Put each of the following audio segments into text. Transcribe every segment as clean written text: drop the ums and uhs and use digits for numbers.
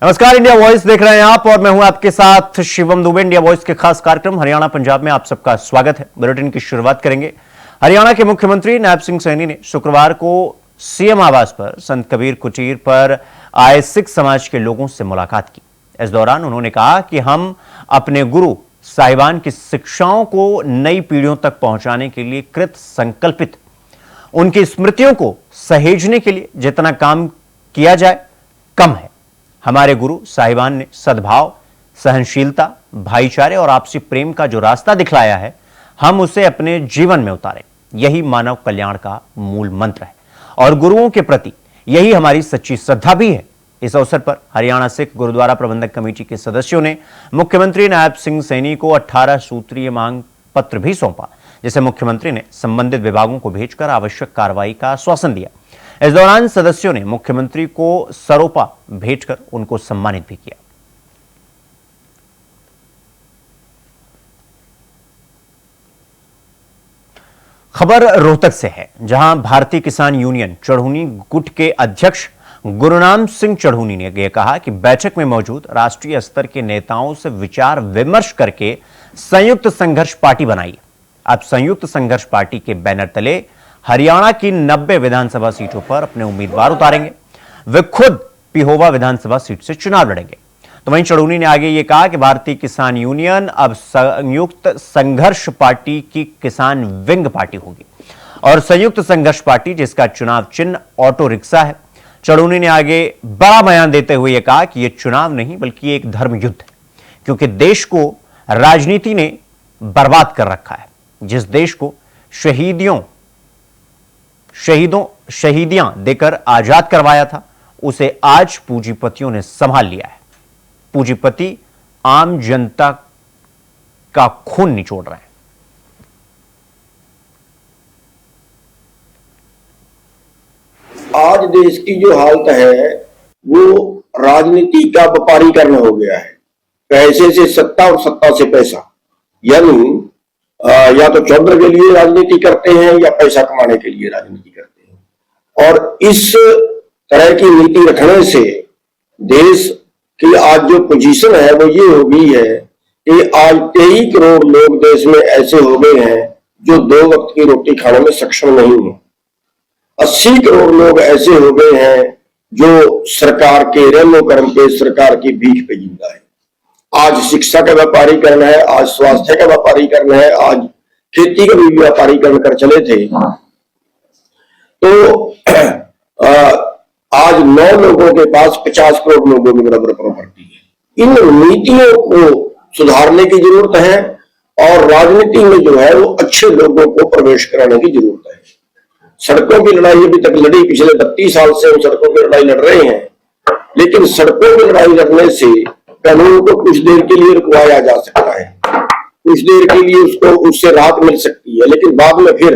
नमस्कार, India voice देख रहे हैं आप और मैं हूं आपके साथ शिवम दुबे। इंडिया वॉइस के खास कार्यक्रम हरियाणा पंजाब में आप सबका स्वागत है। बुलेटिन की शुरुआत करेंगे। हरियाणा के मुख्यमंत्री नायब सिंह सैनी ने शुक्रवार को सीएम आवास पर संत कबीर कुटीर पर आए सिख समाज के लोगों से मुलाकात की। इस दौरान उन्होंने कहा कि हम अपने गुरु साहिबान की शिक्षाओं को नई पीढ़ियों तक पहुंचाने के लिए कृत संकल्पित। उनकी स्मृतियों को सहेजने के लिए जितना काम किया जाए कम है। हमारे गुरु साहिबान ने सद्भाव, सहनशीलता, भाईचारे और आपसी प्रेम का जो रास्ता दिखलाया है, हम उसे अपने जीवन में उतारें। यही मानव कल्याण का मूल मंत्र है और गुरुओं के प्रति यही हमारी सच्ची श्रद्धा भी है। इस अवसर पर हरियाणा सिख गुरुद्वारा प्रबंधक कमेटी के सदस्यों ने मुख्यमंत्री नायब सिंह सैनी को 18 सूत्रीय मांग पत्र भी सौंपा, जिसे मुख्यमंत्री ने संबंधित विभागों को भेजकर आवश्यक कार्रवाई का आश्वासन दिया। इस दौरान सदस्यों ने मुख्यमंत्री को सरोपा भेंटकर उनको सम्मानित भी किया। खबर रोहतक से है, जहां भारतीय किसान यूनियन चढ़ूनी गुट के अध्यक्ष गुरुनाम सिंह चढ़ूनी ने यह कहा कि बैठक में मौजूद राष्ट्रीय स्तर के नेताओं से विचार विमर्श करके संयुक्त संघर्ष पार्टी बनाई। अब संयुक्त संघर्ष पार्टी के बैनर तले हरियाणा की 90 विधानसभा सीटों पर अपने उम्मीदवार उतारेंगे। वे खुद पिहोवा विधानसभा सीट से चुनाव लड़ेंगे। तो वहीं चढ़ूनी ने आगे ये कहा कि भारतीय किसान यूनियन अब संयुक्त संघर्ष पार्टी की किसान विंग पार्टी होगी और संयुक्त संघर्ष पार्टी जिसका चुनाव चिन्ह ऑटो रिक्शा है। चढ़ूनी ने आगे बड़ा बयान देते हुए यह कहा कि यह चुनाव नहीं बल्कि एक धर्म युद्ध है, क्योंकि देश को राजनीति ने बर्बाद कर रखा है। जिस देश को शहीदियां देकर आजाद करवाया था, उसे आज पूंजीपतियों ने संभाल लिया है। पूंजीपति आम जनता का खून निचोड़ रहे हैं। आज देश की जो हालत है वो राजनीति का व्यापारीकरण हो गया है। पैसे से सत्ता और सत्ता से पैसा, यानी या तो चौधर के लिए राजनीति करते हैं या पैसा कमाने के लिए राजनीति करते हैं। और इस तरह की नीति रखने से देश की आज जो पोजीशन है वो ये हो गई है कि आज 23 करोड़ लोग देश में ऐसे हो गए हैं जो 2 वक्त की रोटी खाने में सक्षम नहीं है। 80 करोड़ लोग ऐसे हो गए हैं जो सरकार के रेलो कर्म पे, सरकार की भीख पे जिंदा है। आज शिक्षा का व्यापारीकरण है, आज स्वास्थ्य का व्यापारीकरण है, आज खेती का भी व्यापारीकरण कर चले थे। तो आज 9 लोगों के पास 50 करोड़ लोगों के बराबर प्रॉपर्टी है। इन नीतियों को सुधारने की जरूरत है और राजनीति में जो है वो अच्छे लोगों को प्रवेश कराने की जरूरत है। सड़कों की लड़ाई अभी तक लड़ी, पिछले 32 साल से हम सड़कों की लड़ाई लड़ रहे हैं, लेकिन सड़कों की लड़ाई लड़ने से कानून को कुछ देर के लिए रुकवाया जा सकता है, कुछ देर के लिए उसको उससे राहत मिल सकती है, लेकिन बाद में फिर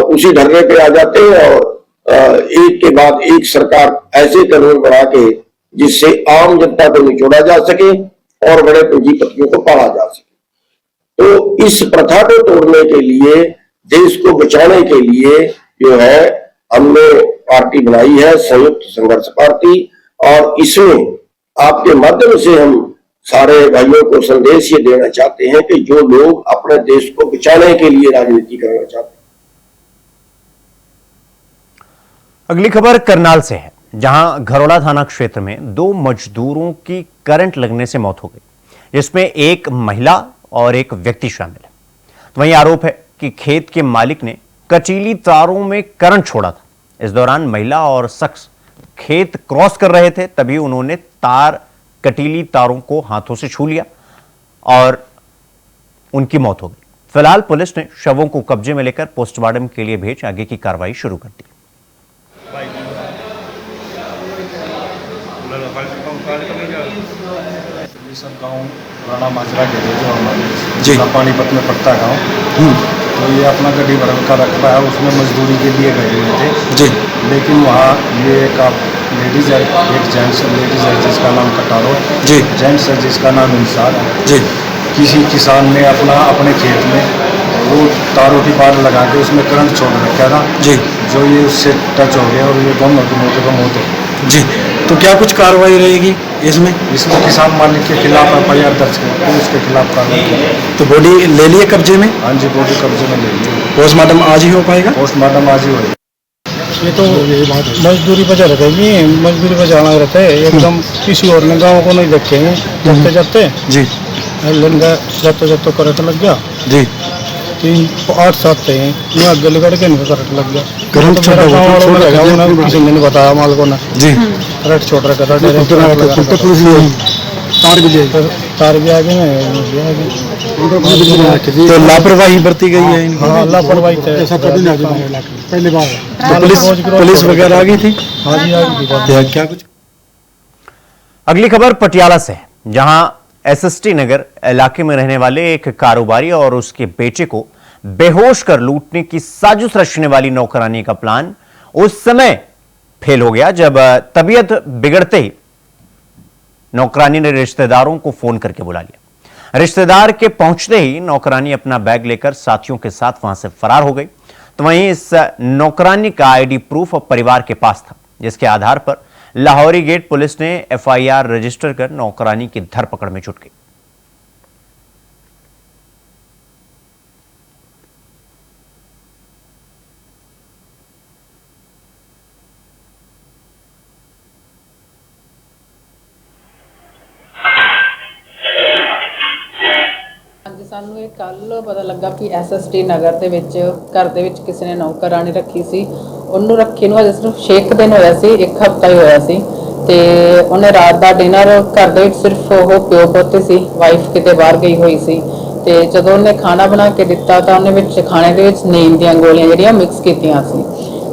उसी ढर्रे पे आ जाते हैं और एक के बाद एक सरकार ऐसे कानून बना के जिससे आम जनता को निचोड़ा जा सके और बड़े पूंजीपतियों को पाला जा सके। तो इस प्रथा को तोड़ने के लिए, देश को बचाने के लिए जो है हमने पार्टी बनाई है संयुक्त संघर्ष पार्टी। और इसमें आपके माध्यम से हम सारे भाइयों को संदेश ये देना चाहते हैं कि जो लोग अपने देश को बचाने के लिए राजनीति करना चाहते हैं। अगली खबर करनाल से है, जहां घरोड़ा थाना क्षेत्र में 2 मजदूरों की करंट लगने से मौत हो गई, जिसमें एक महिला और एक व्यक्ति शामिल है। तो वहीं आरोप है कि खेत के मालिक ने कटीली तारों में करंट छोड़ा था। इस दौरान महिला और शख्स खेत क्रॉस कर रहे थे, तभी उन्होंने कटीली तारों को हाथों से छू लिया और उनकी मौत हो गई। फिलहाल पुलिस ने शवों को कब्जे में लेकर पोस्टमार्टम के लिए भेज आगे की कार्रवाई शुरू कर दी। सब गांव राणा माजरा के जो हमारे पानीपत में पड़ता गांव, तो ये अपना गड्डी भरल का रखा है, उसमें मजदूरी के लिए गए हुए थे जी। लेकिन वहाँ ये एक लेडीज है, एक जेंट्स लेडीज है जिसका नाम कटारो जी, जेंट्स है जिसका नाम इंसार जी। किसी किसान ने अपने खेत में वो तारों की पार लगा के उसमें करंट छोड़ रखा था जी, जो ये उससे टच हो गया और ये दोनों की मौत हो जी। तो क्या कुछ कार्रवाई रहेगी? इसमें इसमें किसान मालिक के खिलाफ FIR दर्ज कर पुलिस के खिलाफ कार्रवाई की। तो बॉडी ले लिए कब्जे में? हाँ जी, बॉडी कब्जे में ले ली। पोस्टमार्टम आज ही हो पाएगा? पोस्टमार्टम आज ही होगा। ये तो मजदूरी पर चल रहे हैं, मजदूरी पर जाना रहता है एकदम, किसी और ने गाँव को नहीं देखे हैं। जाते जाते जी जाते जाते करंट लग गया। जी 8-7 थे, मैं आगे लेकर के इनको करंट लग गया। करंट तो मेरा गाँव वालों ने लगा, उन्हें किसी ने नहीं बताया मालकों ने। जी करंट छोड़ रखा था, तार भी आ गए तो लापरवाही बरती गई है इनकी? हाँ, लापरवाही पहली बार। तो पुलिस वगैरह आ गई थी? हाँ जी, आ गई थी। क्या कुछ? अगली खबर पटियाला से है, जहां SST नगर इलाके में रहने वाले एक कारोबारी और उसके बेटे को बेहोश कर लूटने की साजिश रचने वाली नौकरानी का प्लान उस समय फेल हो गया जब तबीयत बिगड़ते ही नौकरानी ने रिश्तेदारों को फोन करके बुला लिया। रिश्तेदार के पहुंचते ही नौकरानी अपना बैग लेकर साथियों के साथ वहां से फरार हो गई। तो वहीं इस नौकरानी का ID प्रूफ परिवार के पास था, जिसके आधार पर लाहौरी गेट पुलिस ने FIR रजिस्टर कर नौकरानी की धरपकड़ में जुट गई। ਹਾਂਜੀ, ਸਾਨੂੰ ਇਹ ਕੱਲ ਪਤਾ ਲੱਗਾ ਕਿ SST ਨਗਰ ਦੇ ਵਿੱਚ ਘਰ ਦੇ ਵਿੱਚ ਕਿਸੇ ਨੇ ਨੌਕਰਾਣੀ ਰੱਖੀ ਸੀ। ਉਹਨੂੰ ਰੱਖੀ ਨੂੰ ਅਜੇ ਸਿਰਫ 6 ਦਿਨ ਹੋਇਆ ਸੀ, 1 ਹਫ਼ਤਾ ਹੀ ਹੋਇਆ ਸੀ ਤੇ ਉਹਨੇ ਰਾਤ ਦਾ ਡਿਨਰ ਘਰ ਦੇ ਵਿੱਚ ਸਿਰਫ ਉਹ ਪਿਓ ਪੁੱਤ ਸੀ, ਵਾਈਫ ਕਿਤੇ ਬਾਹਰ ਗਈ ਹੋਈ ਸੀ ਤੇ ਜਦੋਂ ਉਹਨੇ ਖਾਣਾ ਬਣਾ ਕੇ ਦਿੱਤਾ ਤਾਂ ਉਹਨੇ ਵਿੱਚ ਖਾਣੇ ਦੇ ਵਿੱਚ ਨੀਂਦ ਦੀਆਂ ਗੋਲੀਆਂ ਜਿਹੜੀਆਂ ਮਿਕਸ ਕੀਤੀਆਂ ਸੀ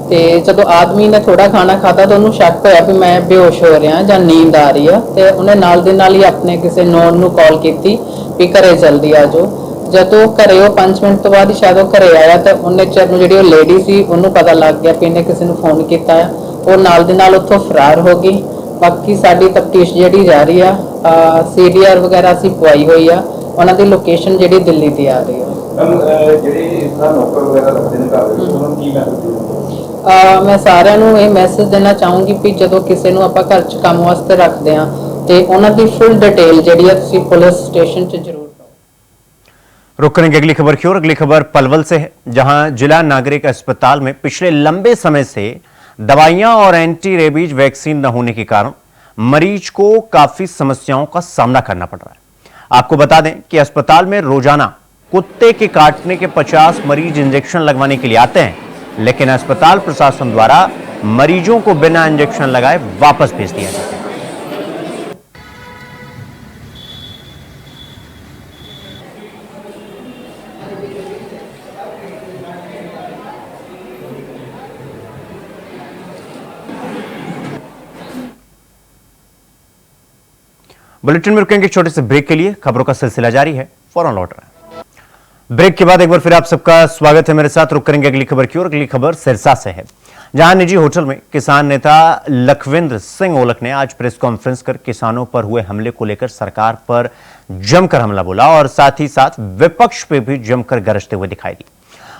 ਤੇ ਜਦੋਂ ਆਦਮੀ ਨੇ ਥੋੜਾ ਖਾਣਾ ਖਾਧਾ ਤਾਂ ਉਹਨੂੰ ਸ਼ੱਕ ਹੋਇਆ ਵੀ ਮੈਂ ਬੇਹੋਸ਼ ਹੋ ਰਿਹਾ ਜਾਂ ਨੀਂਦ ਆ ਰਹੀ ਆ ਤੇ ਉਹਨੇ ਨਾਲ ਦੇ ਨਾਲ ਹੀ ਆਪਣੇ ਕਿਸੇ ਨੋਨ ਨੂੰ ਕਾਲ ਕੀਤੀ ਵੀ ਘਰੇ ਜਲਦੀ ਆ ਜਾਓ। ਜਦੋਂ ਘਰੇ ਉਹ 5 ਮਿੰਟ ਤੋਂ ਬਾਅਦ ਹੀ ਸ਼ਾਇਦ ਉਹ ਘਰੇ ਆਇਆ ਤਾਂ ਉਹਨੇ ਚਿਰ ਨੂੰ ਜਿਹੜੀ ਉਹ ਲੇਡੀ ਸੀ ਉਹਨੂੰ ਪਤਾ ਲੱਗ ਗਿਆ ਵੀ ਇਹਨੇ ਕਿਸੇ ਨੂੰ ਫੋਨ ਕੀਤਾ ਆ, ਉਹ ਨਾਲ ਦੇ ਨਾਲ ਉੱਥੋਂ ਫਰਾਰ ਹੋ ਗਈ। ਬਾਕੀ ਸਾਡੀ ਤਫਤੀਸ਼ ਜਿਹੜੀ ਜਾਰੀ ਆ, CDR ਵਗੈਰਾ ਅਸੀਂ ਪਵਾਈ ਹੋਈ ਆ, ਉਹਨਾਂ ਦੀ ਲੋਕੇਸ਼ਨ ਜਿਹੜੀ ਦਿੱਲੀ ਦੀ ਆ ਰਹੀ ਆ। ਜਿਹੜੇ ਇਸ ਤਰ੍ਹਾਂ ਨੌਕਰ ਵਗੈਰਾ ਰੱਖਦੇ ਨੇ ਘਰ ਵਿੱਚ, ਉਹਨਾਂ ਨੂੰ ਕੀ ਮੈਸੇਜ ਮੈਂ ਸਾਰਿਆਂ ਨੂੰ ਇਹ ਮੈਸੇਜ ਦੇਣਾ ਚਾਹੂੰਗੀ ਵੀ ਜਦੋਂ ਕਿਸੇ ਨੂੰ ਆਪਾਂ ਘਰ 'ਚ ਕੰਮ ਵਾਸਤੇ ਰੱਖਦੇ ਆ ਤੇ ਉਹਨਾਂ ਦੀ ਫੁੱਲ डिटेल ਜਿਹੜੀ ਆ ਤੁਸੀਂ ਪੁਲਿਸ स्टेशन 'ਚ ਜ਼ਰੂਰ रुक करेंगे अगली खबर की ओर। अगली खबर पलवल से है, जहां जिला नागरिक अस्पताल में पिछले लंबे समय से दवाइयां और एंटी रेबीज वैक्सीन न होने के कारण मरीज को काफी समस्याओं का सामना करना पड़ रहा है। आपको बता दें कि अस्पताल में रोजाना कुत्ते के काटने के 50 मरीज इंजेक्शन लगवाने के लिए आते हैं, लेकिन अस्पताल प्रशासन द्वारा मरीजों को बिना इंजेक्शन लगाए वापस भेज दिया जाता है। बुलेटिन में रुकेंगे छोटे से ब्रेक के लिए। खबरों का सिलसिला जारी है, फौरन लौट रहा है। ब्रेक के बाद एक बार फिर आप सबका स्वागत है मेरे साथ। रुक करेंगे अगली खबर की ओर। अगली खबर सिरसा से है, जहां निजी होटल में किसान नेता लखविंद्र सिंह ओलख ने आज प्रेस कॉन्फ्रेंस कर किसानों पर हुए हमले को लेकर सरकार पर जमकर हमला बोला और साथ ही साथ विपक्ष पे भी जमकर गरजते हुए दिखाई दी।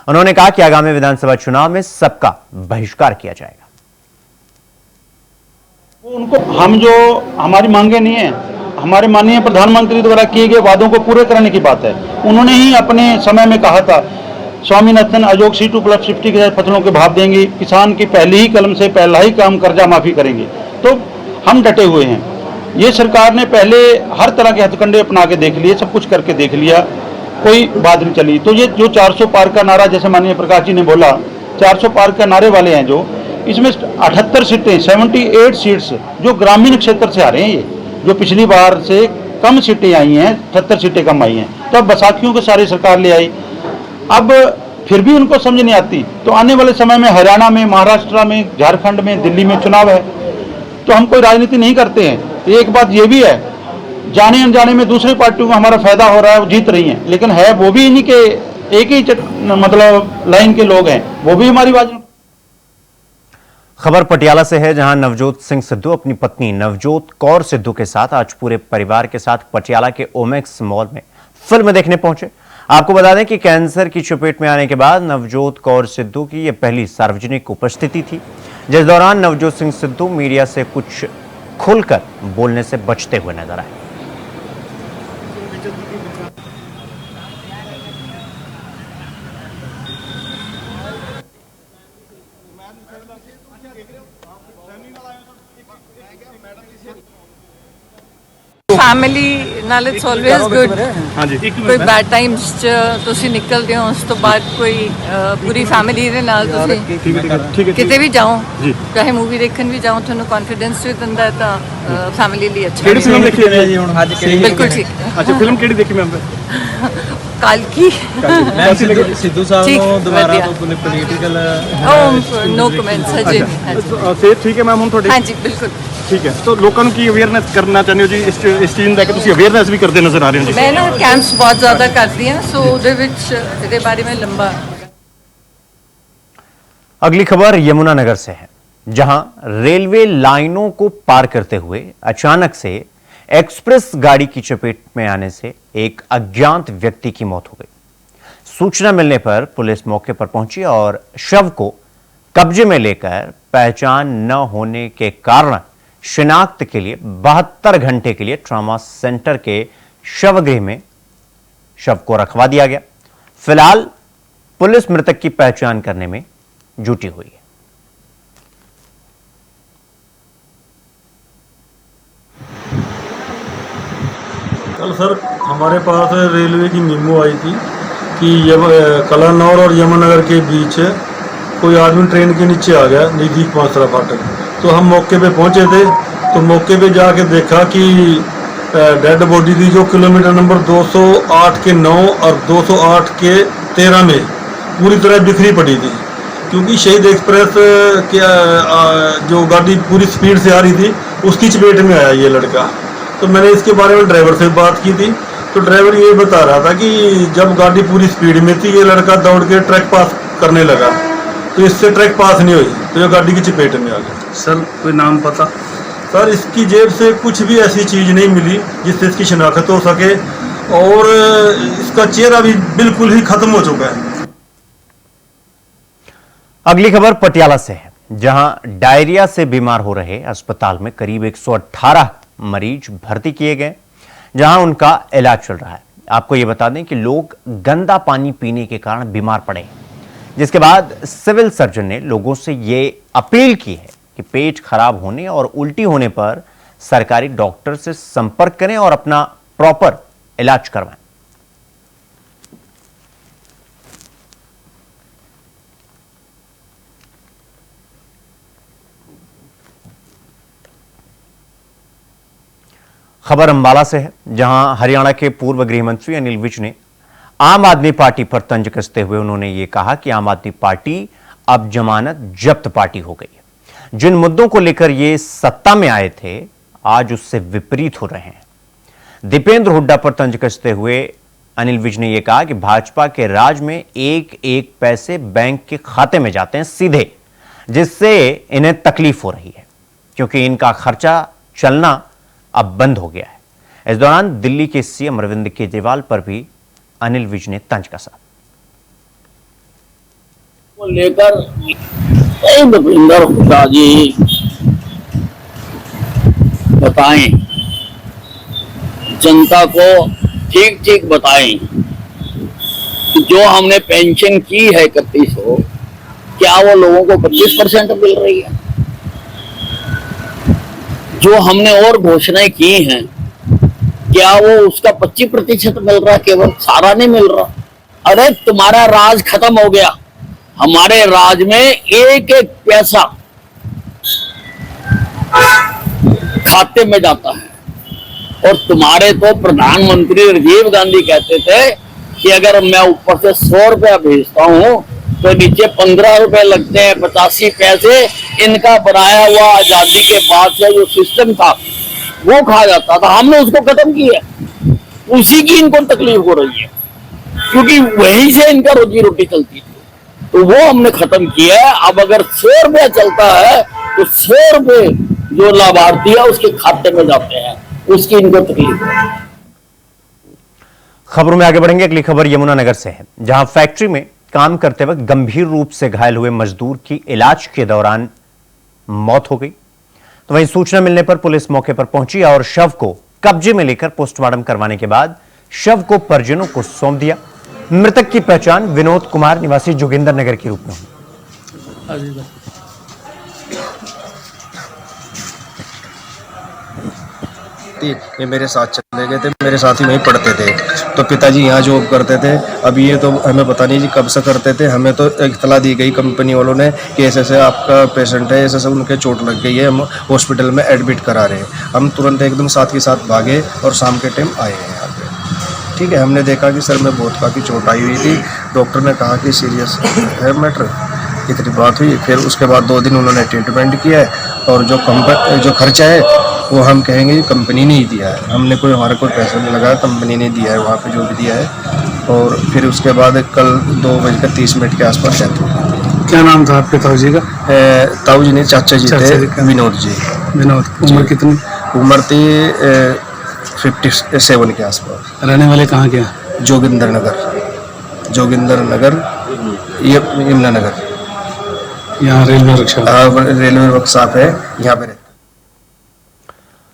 उन्होंने कहा कि आगामी विधानसभा चुनाव में सबका बहिष्कार किया जाएगा। उनको हम जो हमारी मांगे नहीं है, हमारे माननीय प्रधानमंत्री द्वारा किए गए वादों को पूरे करने की बात है। उन्होंने ही अपने समय में कहा था स्वामीनाथन आयोग C2+50 के फसलों के भाव देंगे, किसान की पहली ही कलम से पहला ही काम कर्जा माफी करेंगे। तो हम डटे हुए हैं। ये सरकार ने पहले हर तरह के हथकंडे अपना के देख लिए, सब कुछ करके देख लिया, कोई बात नहीं चली। तो ये जो 400 पार का नारा जैसे माननीय प्रकाश जी ने बोला, 400 पार का नारे वाले हैं जो, इसमें 78 सीटें 78 सीट्स जो ग्रामीण क्षेत्र से आ रहे हैं, ये जो पिछली बार से कम सीटें आई हैं, 78 सीटें कम आई हैं। तो अब बैसाखियों के सारी सरकार ले आई, अब फिर भी उनको समझ नहीं आती। तो आने वाले समय में हरियाणा में, महाराष्ट्र में, झारखंड में, दिल्ली में चुनाव है, तो हम कोई राजनीति नहीं करते हैं। एक बात ये भी है, जाने अनजाने में दूसरी पार्टियों को हमारा फायदा हो रहा है, वो जीत रही हैं, लेकिन है वो भी इन्हीं के एक ही मतलब लाइन के लोग हैं, वो भी हमारी बात। खबर पटियाला से है, जहां नवजोत सिंह सिद्धू अपनी पत्नी नवजोत कौर सिद्धू के साथ आज पूरे परिवार के साथ पटियाला के ओमेक्स मॉल में फिल्म देखने पहुंचे। आपको बता दें कि कैंसर की चपेट में आने के बाद नवजोत कौर सिद्धू की यह पहली सार्वजनिक उपस्थिति थी, जिस दौरान नवजोत सिंह सिद्धू मीडिया से कुछ खुलकर बोलने से बचते हुए नजर आए। ਫੈਮਿਲੀ ਨਾਲ ਇਟਸ ਆਲਵੇਜ਼ ਗੁੱਡ। ਹਾਂਜੀ, ਕੋਈ ਬੈਡ ਟਾਈਮਸ ਚ ਤੁਸੀਂ ਨਿਕਲਦੇ ਹੋ, ਉਸ ਤੋਂ ਬਾਅਦ ਕੋਈ ਪੂਰੀ ਫੈਮਿਲੀ ਦੇ ਨਾਲ ਤੁਸੀਂ ਕਿਤੇ ਵੀ ਜਾਓ, ਚਾਹੇ ਮੂਵੀ ਦੇਖਣ ਵੀ ਜਾਓ, ਤੁਹਾਨੂੰ ਕੌਨਫੀਡੈਂਸ ਵੀ ਦਿੰਦਾ ਹੈ, ਤਾਂ ਫੈਮਿਲੀ ਲਈ ਅੱਛਾ। ਕਿਹੜੀ ਫਿਲਮ ਦੇਖੀ ਹੈ ਜੀ ਹੁਣ ਅੱਜ? ਬਿਲਕੁਲ ਠੀਕ। ਅੱਛਾ, ਫਿਲਮ ਕਿਹੜੀ ਦੇਖੀ ਮੈਮ? ਕਾਲਕੀ। ਮੈਂ ਸਿੱਧੂ ਸਾਹਿਬ ਨੂੰ ਦੁਬਾਰਾ ਤੋਂ ਪੋਲੀਟੀਕਲ नो कमेंट्स हजे। ਸਿਹਤ ਠੀਕ ਹੈ ਮੈਮ ਹੁਣ ਤੁਹਾਡੀ? ਹਾਂਜੀ ਬਿਲਕੁਲ ਠੀਕ ਹੈ। ਤਾਂ ਲੋਕਾਂ ਨੂੰ ਕੀ ਅਵੇਅਰਨੈਸ ਕਰਨਾ ਚਾਹੁੰਦੇ ਹੋ ਜੀ ਇਸ ਚੀਜ਼ ਨੂੰ ਲੈ ਕੇ? ਤੁਸੀਂ ਅਵੇਅਰਨੈਸ ਵੀ ਕਰਦੇ ਨਜ਼ਰ ਆ ਰਹੇ ਹੋ ਜੀ। ਮੈਂ ਨਾ ਕੈਂਪਸ ਬਹੁਤ ਜ਼ਿਆਦਾ ਕਰਦੀ ਹਾਂ, ਸੋ ਉਹਦੇ ਵਿੱਚ ਇਹਦੇ ਬਾਰੇ में लंबा। अगली खबर यमुनानगर से है, जहां रेलवे लाइनों को पार करते हुए अचानक से एक्सप्रेस गाड़ी की चपेट में आने से एक अज्ञात व्यक्ति की मौत हो गई। सूचना मिलने पर पुलिस मौके पर पहुंची और शव को कब्जे में लेकर पहचान न होने के कारण शिनाख्त के लिए 72 घंटे के लिए ट्रॉमा सेंटर के शवगृह में शव को रखवा दिया गया। फिलहाल पुलिस मृतक की पहचान करने में जुटी हुई है। कल सर हमारे पास रेलवे की मीमो आई थी कि कलानौर और यमुनानगर के बीच कोई आदमी ट्रेन के नीचे आ गया नज़दीक पांचरा फाटक। तो हम मौके पे पहुंचे थे, तो मौके पे जाके देखा कि डेड बॉडी थी जो किलोमीटर नंबर 208 के 9 और 208 के 13 में पूरी तरह बिखरी पड़ी थी, क्योंकि शहीद एक्सप्रेस के जो गाड़ी पूरी स्पीड से आ रही थी उसकी चपेट में आया ये लड़का। तो मैंने इसके बारे में ड्राइवर से बात की थी, तो ड्राइवर ये बता रहा था कि जब गाड़ी पूरी स्पीड में थी ये लड़का दौड़ के ट्रैक पास करने लगा, तो इससे ट्रैक पास नहीं हुई, तो ये गाड़ी की चपेट में आ गया। सर कोई नाम पता? सर इसकी जेब से कुछ भी ऐसी चीज़ नहीं मिली जिससे इसकी शिनाख्त हो सके, और इसका चेहरा भी बिल्कुल ही खत्म हो चुका है। अगली खबर पटियाला से है, जहां डायरिया से बीमार हो रहे अस्पताल में करीब 118 मरीज भर्ती किए गए, जहां उनका इलाज चल रहा है। आपको यह बता दें कि लोग गंदा पानी पीने के कारण बीमार पड़े, जिसके बाद सिविल सर्जन ने लोगों से यह अपील की है कि पेट खराब होने और उल्टी होने पर सरकारी डॉक्टर से संपर्क करें और अपना प्रॉपर इलाज करवाएं। खबर अंबाला से है, जहां हरियाणा के पूर्व गृह मंत्री अनिल विज ने आम आदमी पार्टी पर तंज कसते हुए उन्होंने ये कहा कि आम आदमी पार्टी अब जमानत जब्त पार्टी हो गई है। जिन मुद्दों को लेकर ये सत्ता में आए थे आज उससे विपरीत हो रहे हैं। दीपेंद्र हुड्डा पर तंज कसते हुए अनिल विज ने यह कहा कि भाजपा के राज में एक एक पैसे बैंक के खाते में जाते हैं सीधे, जिससे इन्हें तकलीफ हो रही है क्योंकि इनका खर्चा चलना अब बंद हो गया है। इस दौरान दिल्ली के सीएम अरविंद केजरीवाल पर भी अनिल विज ने तंज कसा। लेकर दीपेंद्र हुड्डा जी बताएं, जनता को ठीक ठीक बताएं कि जो हमने पेंशन की है 3100, क्या वो लोगों को 25% मिल रही है? जो हमने और घोषणाएं की हैं क्या वो उसका 25% मिल रहा है? केवल सारा नहीं मिल रहा। अरे तुम्हारा राज खत्म हो गया, हमारे राज में एक एक पैसा खाते में जाता है। और तुम्हारे तो प्रधानमंत्री राजीव गांधी कहते थे कि अगर मैं ऊपर से 100 रुपया भेजता हूं तो नीचे 15 रुपए लगते हैं, 85 पैसे इनका बनाया हुआ आजादी के बाद से जो सिस्टम था वो खा जाता था। हमने उसको खत्म किया, उसी की इनको तकलीफ हो रही है क्योंकि वहीं से इनका रोजी रोटी चलती थी, तो वो हमने खत्म किया है। अब अगर 100 रुपया चलता है तो 100 रुपए जो लाभार्थी है उसके खाते में जाते हैं, उसकी इनको तकलीफ है। खबरों में आगे बढ़ेंगे। अगली खबर यमुनानगर से है, जहां फैक्ट्री में काम करते वक्त गंभीर रूप से घायल हुए मजदूर की इलाज के दौरान मौत हो गई। तो वहीं सूचना मिलने पर पुलिस मौके पर पहुंची और शव को कब्जे में लेकर पोस्टमार्टम करवाने के बाद शव को परिजनों को सौंप दिया। मृतक की पहचान विनोद कुमार निवासी जोगिंदर नगर के रूप में हुई। ये मेरे साथ चले गए थे, मेरे साथ ही वहीं पढ़ते थे। तो पिताजी यहाँ जॉब करते थे। अब ये तो हमें पता नहीं जी कब से करते थे। हमें तो इत्तला दी गई कंपनी वालों ने कि ऐसे ऐसे आपका पेशेंट है, ऐसे ऐसे उनके चोट लग गई है, हम हॉस्पिटल में एडमिट करा रहे हैं। हम तुरंत एकदम साथ के साथ भागे और शाम के टाइम आए हैं यहाँ पे। ठीक है, हमने देखा कि सर में बहुत काफ़ी चोट आई हुई थी। डॉक्टर ने कहा कि सीरियस है मैटर, इतनी बात हुई। फिर उसके बाद 2 दिन उन्होंने ट्रीटमेंट किया है और जो खर्चा है वो हम कहेंगे कंपनी ने ही दिया है। हमने हमारा कोई पैसा नहीं लगाया, कंपनी ने दिया है वहाँ पे जो भी दिया है। और फिर उसके बाद कल 2:30 के आसपास डेथ हो गई। क्या नाम था आपके ताऊ जी का? ताऊ जी ने चाचा जी थे, विनोद जी। विनोद। उम्र कितनी? उम्र थी 57 के आसपास। रहने वाले कहाँ के? जोगिंदर नगर यमुना नगर। यहाँ रेलवे वर्कशॉप है यहाँ पे।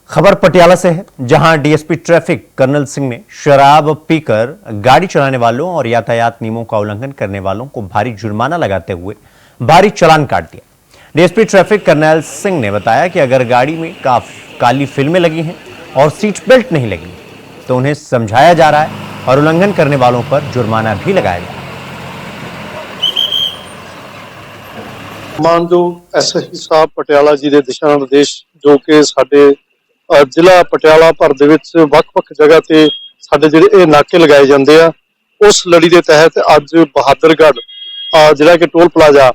खबर पटियाला से है, जहां डीएसपी ट्रैफिक कर्नल सिंह ने शराब पीकर गाड़ी चलाने वालों और यातायात नियमों का उल्लंघन करने वालों को भारी जुर्माना लगाते हुए भारी चालान काट दिया। डीएसपी ट्रैफिक कर्नल सिंह ने बताया कि अगर गाड़ी में काली फिल्में लगी हैं और सीट बेल्ट नहीं लगी तो उन्हें समझाया जा रहा है और उल्लंघन करने वालों पर जुर्माना भी लगाया जा रहा है। ਮਾਨਯੋਗ ਐਸਐਸਪੀ ਸਾਹਿਬ ਪਟਿਆਲਾ ਜੀ ਦੇ ਦਿਸ਼ਾ ਨਿਰਦੇਸ਼ ਜੋ ਕਿ ਸਾਡੇ ਜ਼ਿਲ੍ਹਾ ਪਟਿਆਲਾ ਭਰ ਦੇ ਵਿੱਚ ਵੱਖ-ਵੱਖ ਜਗ੍ਹਾ ਤੇ ਸਾਡੇ ਜਿਹੜੇ ਇਹ ਨਾਕੇ ਲਗਾਏ ਜਾਂਦੇ ਆ, ਉਸ ਲੜੀ ਦੇ ਤਹਿਤ ਅੱਜ ਬਹਾਦਰਗੜ੍ਹ ਜਿਹੜਾ ਕਿ ਟੋਲ ਪਲਾਜ਼ਾ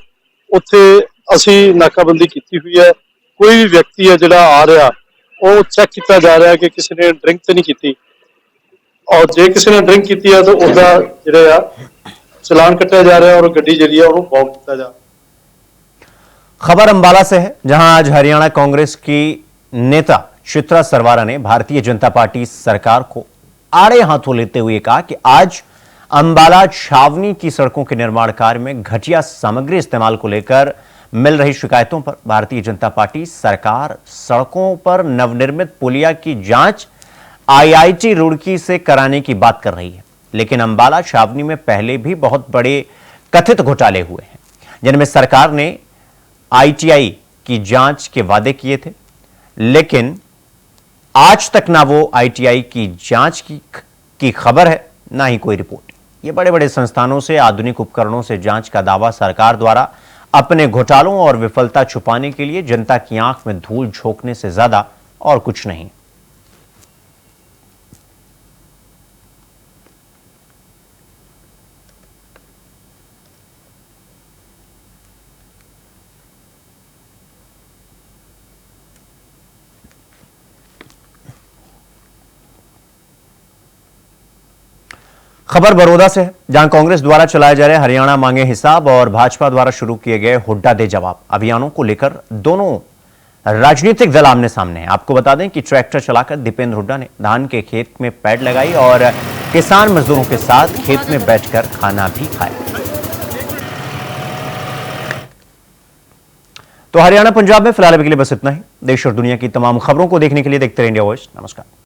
ਉੱਥੇ ਅਸੀਂ ਨਾਕਾਬੰਦੀ ਕੀਤੀ ਹੋਈ ਹੈ। ਕੋਈ ਵੀ ਵਿਅਕਤੀ ਹੈ ਜਿਹੜਾ ਆ ਰਿਹਾ ਉਹ ਚੈੱਕ ਕੀਤਾ ਜਾ ਰਿਹਾ ਕਿ ਕਿਸੇ ਨੇ ਡਰਿੰਕ ਤੇ ਨਹੀਂ ਕੀਤੀ, ਔਰ ਜੇ ਕਿਸੇ ਨੇ ਡਰਿੰਕ ਕੀਤੀ ਹੈ ਤਾਂ ਉਹਦਾ ਜਿਹੜਾ ਆ ਚਲਾਨ ਕੱਟਿਆ ਜਾ ਰਿਹਾ ਔਰ ਗੱਡੀ ਜਿਹੜੀ ਆ ਉਹਨੂੰ ਬੌਂਡ ਕੀਤਾ ਜਾ। खबर अंबाला से है, जहां आज हरियाणा कांग्रेस की नेता चित्रा सरवारा ने भारतीय जनता पार्टी सरकार को आड़े हाथों लेते हुए कहा कि आज अंबाला छावनी की सड़कों के निर्माण कार्य में घटिया सामग्री इस्तेमाल को लेकर मिल रही शिकायतों पर भारतीय जनता पार्टी सरकार सड़कों पर नवनिर्मित पुलिया की जांच आईआईटी रुड़की से कराने की बात कर रही है। लेकिन अंबाला छावनी में पहले भी बहुत बड़े कथित घोटाले हुए हैं, जिनमें सरकार ने आईटीआई की जांच के वादे किए थे, लेकिन आज तक ना वो आईटीआई की जांच की खबर है, ना ही कोई रिपोर्ट। ये बड़े बड़े संस्थानों से आधुनिक उपकरणों से जांच का दावा सरकार द्वारा अपने घोटालों और विफलता छुपाने के लिए जनता की आंख में धूल झोंकने से ज्यादा और कुछ नहीं। खबर बड़ौदा से है, जहां कांग्रेस द्वारा चलाए जा रहे हरियाणा मांगे हिसाब और भाजपा द्वारा शुरू किए गए हुड्डा दे जवाब अभियानों को लेकर दोनों राजनीतिक दल आमने सामने हैं। आपको बता दें कि ट्रैक्टर चलाकर दीपेंद्र हुड्डा ने धान के खेत में पैड लगाई और किसान मजदूरों के साथ खेत में बैठकर खाना भी खाया। तो हरियाणा पंजाब में फिलहाल अभी के लिए बस इतना ही। देश और दुनिया की तमाम खबरों को देखने के लिए देखते रहिए इंडिया वॉइस। नमस्कार।